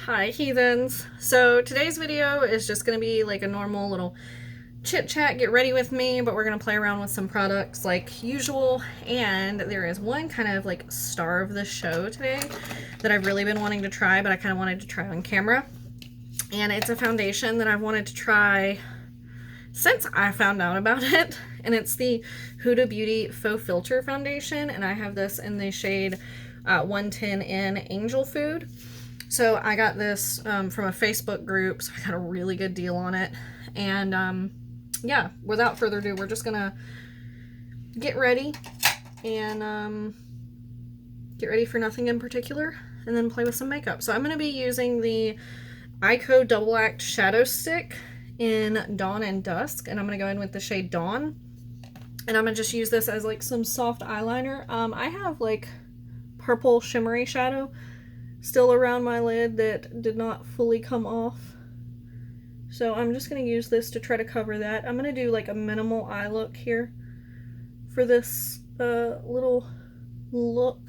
Hi heathens. So today's video is just going to be like a normal little chit chat, get ready with me, but we're going to play around with some products like usual. And there is one kind of like star of the show today that I've really been wanting to try, but I kind of wanted to try on camera. And it's a foundation that I've wanted to try since I found out about it. And it's the Huda Beauty Faux Filter Foundation. And I have this in the shade 110 in Angel Food. So I got this from a Facebook group, so I got a really good deal on it. And yeah, without further ado, we're just gonna get ready and get ready for nothing in particular and then play with some makeup. So I'm gonna be using the Ico Double Act Shadow Stick in Dawn and Dusk, and I'm gonna go in with the shade Dawn. And I'm gonna just use this as like some soft eyeliner. I have like purple shimmery shadow still around my lid that did not fully come off. So I'm just going to use this to try to cover that. I'm going to do like a minimal eye look here for this little look.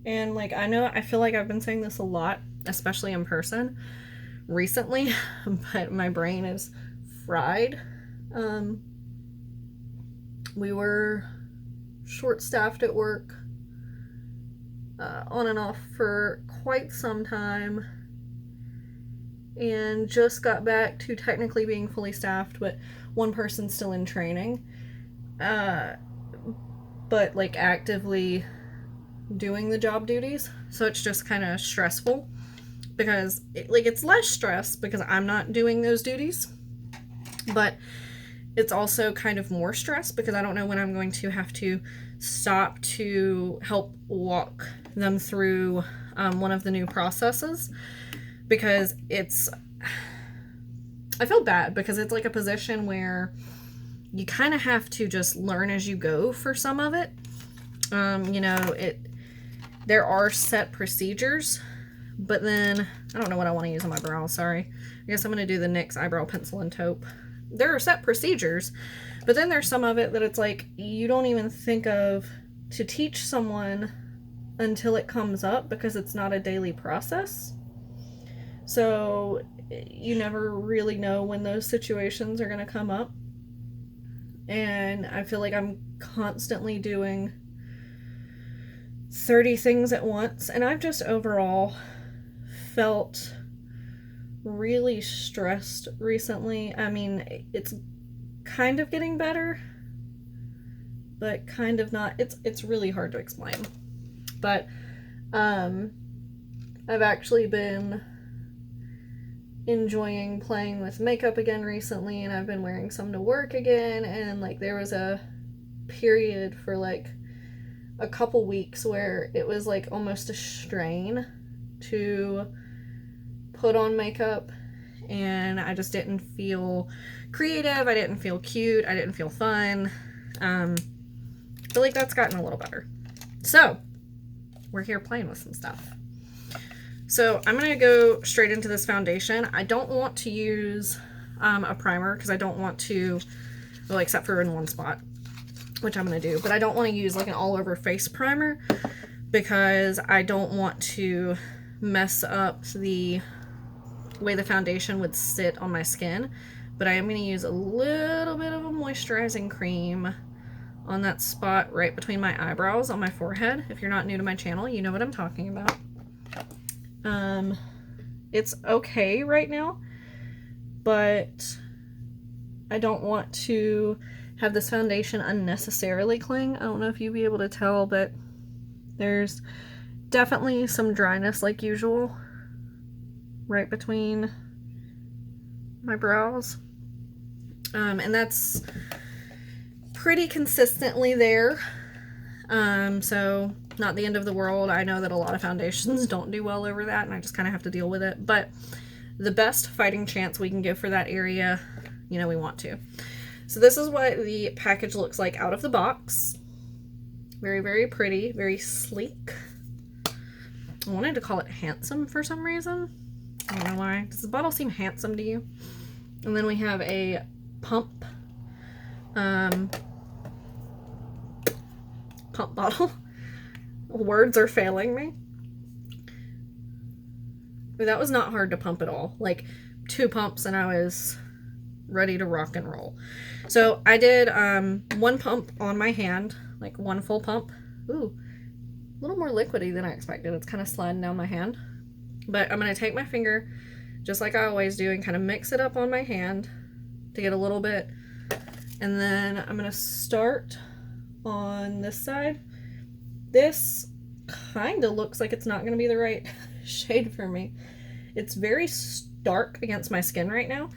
And like I feel like I've been saying this a lot, especially in person recently, but my brain is fried. We were short-staffed at work on and off for quite some time, and just got back to technically being fully staffed, but one person's still in training, but like actively doing the job duties. So it's just kind of stressful because it's less stress because I'm not doing those duties, but it's also kind of more stress because I don't know when I'm going to have to stop to help walk them through one of the new processes, because I feel bad because it's like a position where you kind of have to just learn as you go for some of it. There are set procedures, but then I don't know what I want to use on my brow. Sorry. I guess I'm going to do the NYX eyebrow pencil and taupe. There are set procedures, but then there's some of it that it's like you don't even think of to teach someone until it comes up because it's not a daily process. So you never really know when those situations are going to come up. And I feel like I'm constantly doing 30 things at once, and I've just overall felt really stressed recently. I mean, it's kind of getting better, but kind of not. It's really hard to explain. But I've actually been enjoying playing with makeup again recently, and I've been wearing some to work again, and like there was a period for like a couple weeks where it was like almost a strain to put on makeup, and I just didn't feel creative, I didn't feel cute, I didn't feel fun. But like that's gotten a little better. So we're here playing with some stuff. So I'm gonna go straight into this foundation. I don't want to use a primer because I don't want to, well, except for in one spot, which I'm gonna do, but I don't want to use like an all over face primer because I don't want to mess up the way the foundation would sit on my skin. But I am going to use a little bit of a moisturizing cream on that spot right between my eyebrows on my forehead. If you're not new to my channel, you know what I'm talking about. It's okay right now, but I don't want to have this foundation unnecessarily cling. I don't know if you'll be able to tell, but there's definitely some dryness like usual right between my brows, and that's pretty consistently there, so not the end of the world. I know that a lot of foundations don't do well over that, and I just kind of have to deal with it, but the best fighting chance we can give for that area, you know, we want to. So this is what the package looks like out of the box. Very, very pretty, very sleek. I wanted to call it handsome for some reason. I don't know why. Does the bottle seem handsome to you? And then we have a pump bottle. Words are failing me. But that was not hard to pump at all. Like 2 pumps and I was ready to rock and roll. So I did 1 pump on my hand, like 1 full pump. Ooh, a little more liquidy than I expected. It's kind of sliding down my hand. But I'm going to take my finger, just like I always do, and kind of mix it up on my hand to get a little bit. And then I'm going to start on this side. This kind of looks like it's not going to be the right shade for me. It's very stark against my skin right now.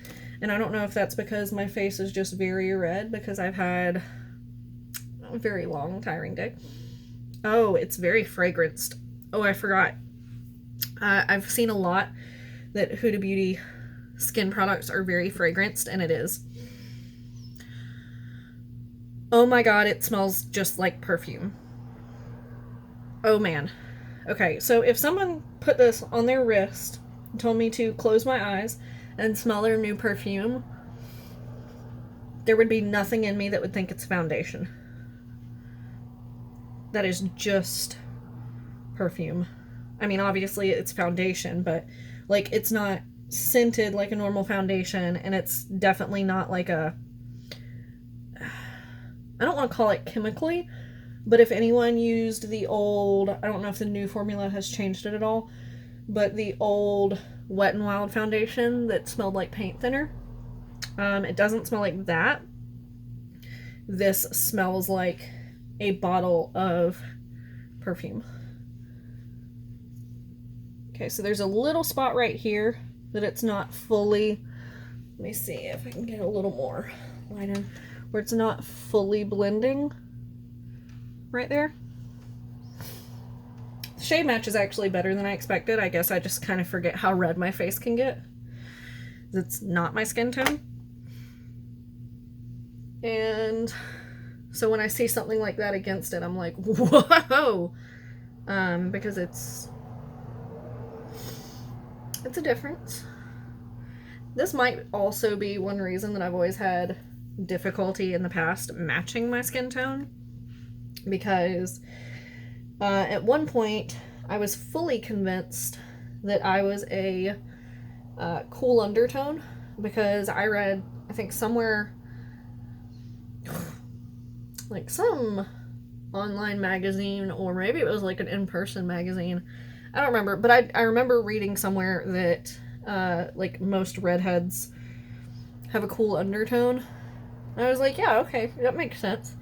And I don't know if that's because my face is just very red because I've had a very long, tiring day. Oh, it's very fragranced. Oh, I forgot. I've seen a lot that Huda Beauty skin products are very fragranced, and it is. Oh my god, it smells just like perfume. Oh man. Okay, so if someone put this on their wrist and told me to close my eyes and smell their new perfume, there would be nothing in me that would think it's foundation. That is just perfume. I mean, obviously it's foundation, but like it's not scented like a normal foundation, and it's definitely not like a, I don't want to call it chemically, but if anyone used the old, I don't know if the new formula has changed it at all, but the old Wet n Wild foundation that smelled like paint thinner, it doesn't smell like that. This smells like a bottle of perfume. Okay, so there's a little spot right here that it's not fully, let me see if I can get a little more light in, where it's not fully blending right there. The shade match is actually better than I expected. I guess I just kind of forget how red my face can get. It's not my skin tone. And so when I see something like that against it, I'm like, whoa! Because it's a difference. This might also be one reason that I've always had difficulty in the past matching my skin tone, because at one point I was fully convinced that I was a cool undertone, because I read, I think somewhere, like some online magazine, or maybe it was like an in-person magazine, I don't remember, but I remember reading somewhere that like most redheads have a cool undertone. And I was like, yeah, okay, that makes sense.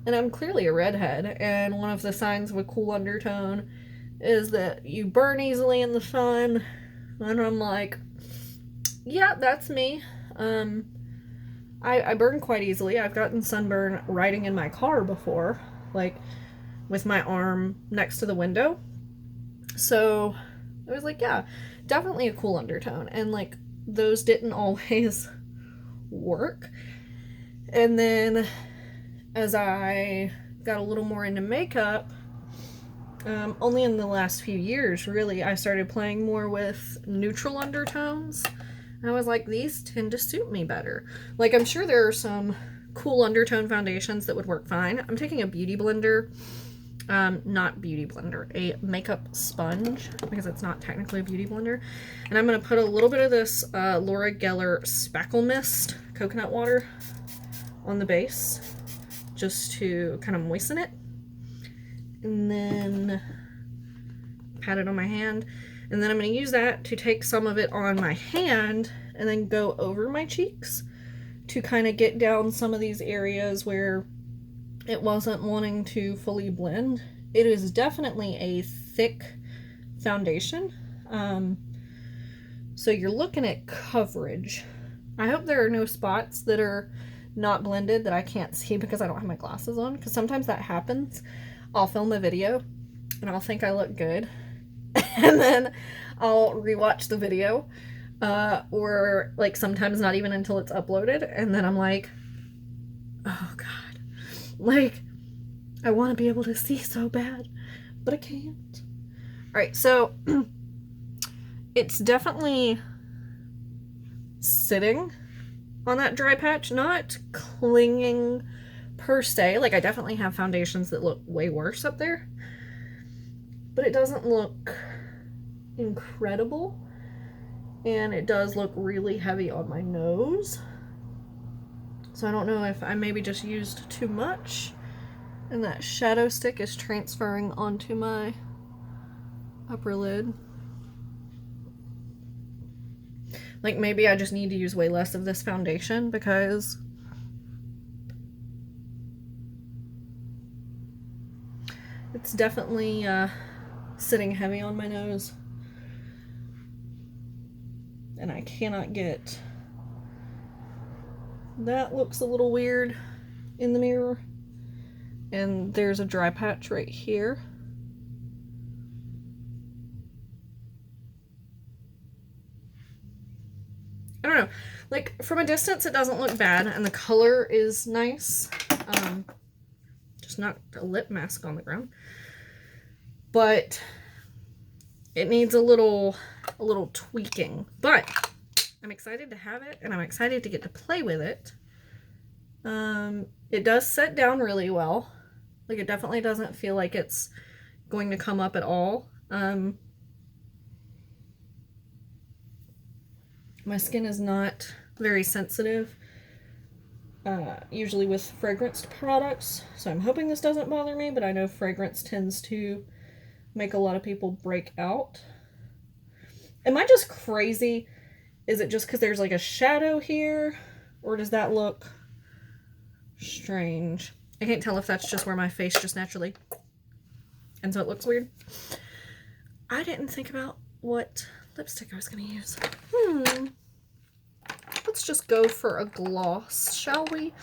And I'm clearly a redhead, and one of the signs of a cool undertone is that you burn easily in the sun. And I'm like, yeah, that's me. I burn quite easily. I've gotten sunburn riding in my car before, like with my arm next to the window. So I was like, yeah, definitely a cool undertone. And like those didn't always work. And then as I got a little more into makeup, only in the last few years, really, I started playing more with neutral undertones. And I was like, these tend to suit me better. Like, I'm sure there are some cool undertone foundations that would work fine. I'm taking a beauty blender, not beauty blender, a makeup sponge, because it's not technically a beauty blender. And I'm going to put a little bit of this Laura Geller Speckle Mist coconut water on the base, just to kind of moisten it. And then pat it on my hand. And then I'm going to use that to take some of it on my hand and then go over my cheeks to kind of get down some of these areas where it wasn't wanting to fully blend. It is definitely a thick foundation. So you're looking at coverage. I hope there are no spots that are not blended that I can't see because I don't have my glasses on, because sometimes that happens. I'll film a video and I'll think I look good and then I'll rewatch the video, or like sometimes not even until it's uploaded, and then I'm like, oh god, like I want to be able to see so bad, but I can't. Alright, so it's definitely sitting on that dry patch, not clinging per se. Like, I definitely have foundations that look way worse up there, but it doesn't look incredible. And it does look really heavy on my nose. So I don't know if I maybe just used too much and that shadow stick is transferring onto my upper lid. Like maybe I just need to use way less of this foundation because it's definitely sitting heavy on my nose. And I cannot get... That looks a little weird in the mirror. And there's a dry patch right here. I don't know. Like, from a distance, it doesn't look bad. And the color is nice. Just not a lip mask on the ground. But it needs a little tweaking. But I'm excited to have it, and I'm excited to get to play with it. It does set down really well. Like, it definitely doesn't feel like it's going to come up at all. My skin is not very sensitive, usually with fragranced products, so I'm hoping this doesn't bother me, but I know fragrance tends to make a lot of people break out. Am I just crazy? Is it just because there's like a shadow here? Or does that look strange? I can't tell if that's just where my face just naturally... And so it looks weird. I didn't think about what lipstick I was going to use. Let's just go for a gloss, shall we?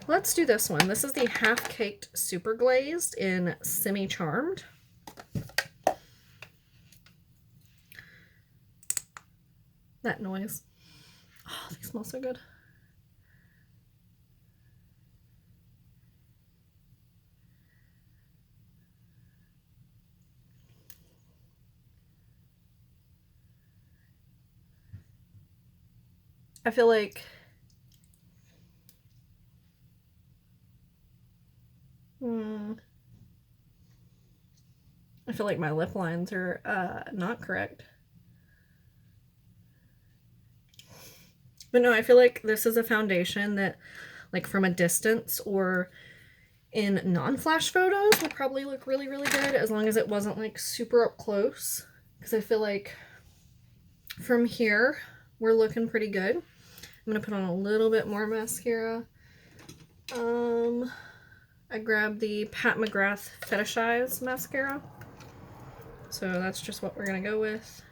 Let's do this one. This is the Half Caked Super Glazed in Semi Charmed. That noise. Oh, they smell so good. I feel like my lip lines are not correct. But no, I feel like this is a foundation that, like, from a distance or in non-flash photos would probably look really, really good as long as it wasn't, like, super up close. Because I feel like from here, we're looking pretty good. I'm going to put on a little bit more mascara. I grabbed the Pat McGrath Fetishize mascara. So that's just what we're going to go with.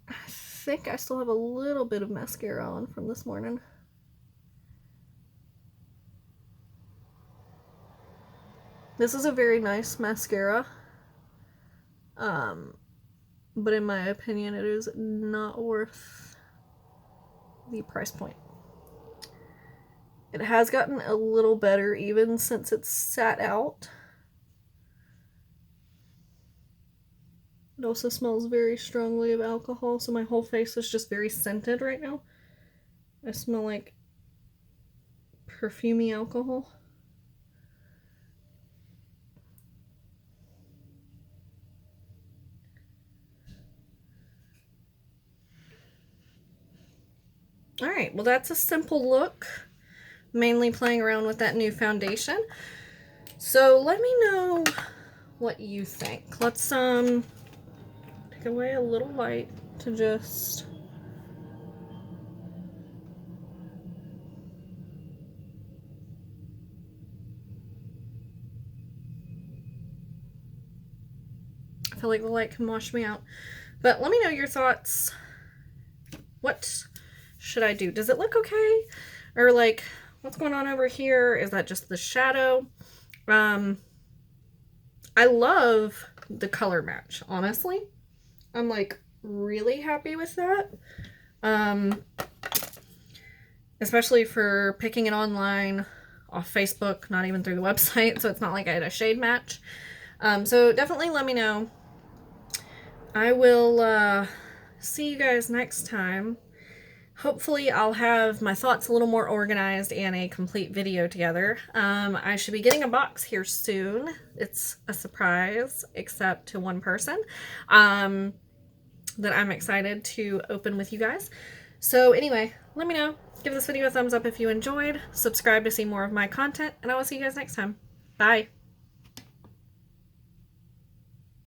I think I still have a little bit of mascara on from this morning. This is a very nice mascara. But in my opinion, it is not worth the price point. It has gotten a little better even since it's sat out. It also smells very strongly of alcohol, so my whole face is just very scented right now. I smell like perfumey alcohol. Alright, well that's a simple look. Mainly playing around with that new foundation. So let me know what you think. Let's take away a little light to just... I feel like the light can wash me out. But let me know your thoughts. What should I do? Does it look okay? Or like, what's going on over here? Is that just the shadow? I love the color match, honestly. I'm like really happy with that. Especially for picking it online off Facebook, not even through the website, so it's not like I had a shade match. So definitely let me know. I will see you guys next time. hopefully I'll have my thoughts a little more organized and a complete video together. I should be getting a box here soon. It's a surprise, except to one person, that I'm excited to open with you guys. So anyway, let me know. Give this video a thumbs up if you enjoyed. Subscribe to see more of my content, and I will see you guys next time. Bye.